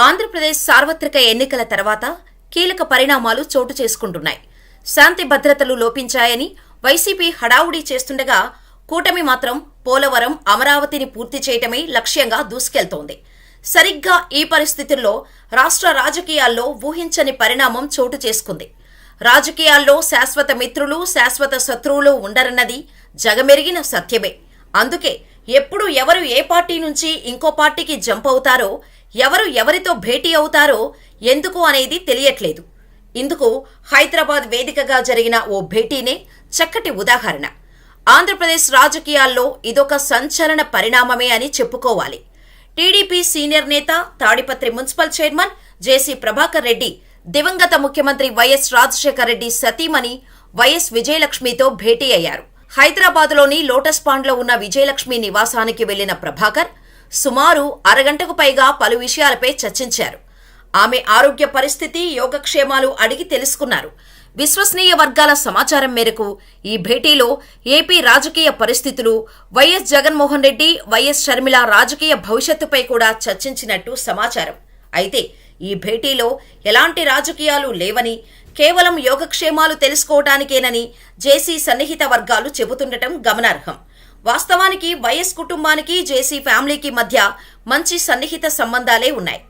ఆంధ్రప్రదేశ్ సార్వత్రిక ఎన్నికల తర్వాత కీలక పరిణామాలు చోటు చేసుకుంటున్నాయి. శాంతి భద్రతలు లోపించాయని వైసీపీ హడావుడి చేస్తుండగా కూటమి మాత్రం పోలవరం, అమరావతిని పూర్తి చేయటమే లక్ష్యంగా దూసుకెళ్తోంది. సరిగ్గా ఈ పరిస్థితుల్లో రాష్ట్ర రాజకీయాల్లో ఊహించని పరిణామం చోటు చేసుకుంది. రాజకీయాల్లో శాశ్వత మిత్రులు, శాశ్వత శత్రువులు ఉండరన్నది జగమెరిగిన సత్యమే. అందుకే ఎప్పుడు ఎవరు ఏ పార్టీ నుంచి ఇంకో పార్టీకి జంప్ అవుతారో, ఎవరు ఎవరితో భేటీ అవుతారో ఎందుకు అనేది తెలియట్లేదు. ఇందుకు హైదరాబాద్ వేదికగా జరిగిన ఓ భేటీనే చక్కటి ఉదాహరణ. ఆంధ్రప్రదేశ్ రాజకీయాల్లో ఇదొక సంచలన పరిణామమే అని చెప్పుకోవాలి. టీడీపీ సీనియర్ నేత, తాడిపత్రి మున్సిపల్ చైర్మన్ జేసీ ప్రభాకర్ రెడ్డి దివంగత ముఖ్యమంత్రి వైఎస్ రాజశేఖర రెడ్డి సతీమణి వైఎస్ విజయలక్ష్మితో భేటీ అయ్యారు. హైదరాబాద్లోని లోటస్ పాండ్లో ఉన్న విజయలక్ష్మి నివాసానికి వెళ్లిన ప్రభాకర్ సుమారు అరగంటకు పైగా పలు విషయాలపై చర్చించారు. ఆమె ఆరోగ్య పరిస్థితి, యోగక్షేమాలు అడిగి తెలుసుకున్నారు. విశ్వసనీయ వర్గాల సమాచారం మేరకు ఈ భేటీలో ఏపీ రాజకీయ పరిస్థితులు, వైఎస్ జగన్మోహన్ రెడ్డి, వైఎస్ షర్మిల రాజకీయ భవిష్యత్తుపై కూడా చర్చించినట్టు సమాచారం. అయితే ఈ భేటీలో ఎలాంటి రాజకీయాలు లేవని, కేవలం యోగక్షేమాలు తెలుసుకోవటానికేనని జేసీ సన్నిహిత వర్గాలు చెబుతుండటం గమనార్హం. వాస్తవానికి వైఎస్ కుటుంబానికి, జేసీ ఫ్యామిలీకి మధ్య మంచి సన్నిహిత సంబంధాలే ఉన్నాయి.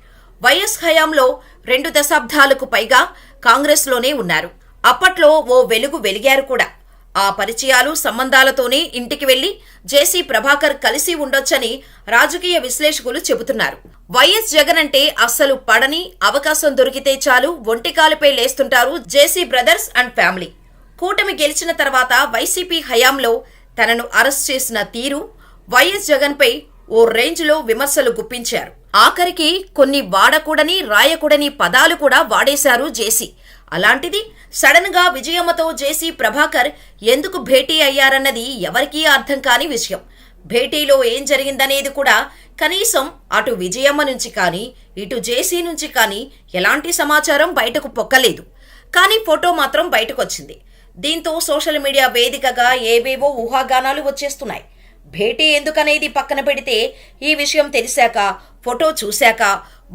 వైఎస్ హయాంలో 2 దశాబ్దాలకు పైగా కాంగ్రెస్లోనే ఉన్నారు. అప్పట్లో ఓ వెలుగు వెలిగారు కూడా. ఆ పరిచయాలు, సంబంధాలతోనే ఇంటికి వెళ్లి జేసీ ప్రభాకర్ కలిసి ఉండొచ్చని రాజకీయ విశ్లేషకులు చెబుతున్నారు. వైఎస్ జగన్ అంటే అస్సలు పడని, అవకాశం దొరికితే చాలు ఒంటికాలుపై లేస్తుంటారు జేసీ బ్రదర్స్ అండ్ ఫ్యామిలీ. కూటమి గెలిచిన తర్వాత వైసీపీ హయాంలో తనను అరెస్ట్ చేసిన తీరు, వైఎస్ జగన్పై ఓ రేంజ్లో విమర్శలు గుప్పించారు. ఆఖరికి కొన్ని వాడకూడని, రాయకూడని పదాలు కూడా వాడేశారు జేసీ. అలాంటిది సడన్ గా విజయమ్మతో జేసీ ప్రభాకర్ ఎందుకు భేటీ అయ్యారన్నది ఎవరికీ అర్థం కాని విషయం. భేటీలో ఏం జరిగిందనేది కూడా కనీసం అటు విజయమ్మ నుంచి కానీ, ఇటు జేసీ నుంచి కానీ ఎలాంటి సమాచారం బయటకు పొక్కలేదు. కానీ ఫోటో మాత్రం బయటకొచ్చింది. దీంతో సోషల్ మీడియా వేదికగా ఏవేవో ఊహాగానాలు వచ్చేస్తున్నాయి. భేటీ ఎందుకనేది పక్కన పెడితే, ఈ విషయం తెలిసాక, ఫోటో చూశాక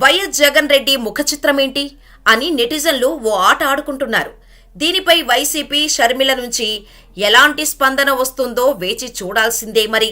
వైఎస్ జగన్ రెడ్డి ముఖచిత్రమేంటి అని నెటిజన్లు ఓ ఆట ఆడుకుంటున్నారు. దీనిపై వైసీపీ, షర్మిల నుంచి ఎలాంటి స్పందన వస్తుందో వేచి చూడాల్సిందే మరి.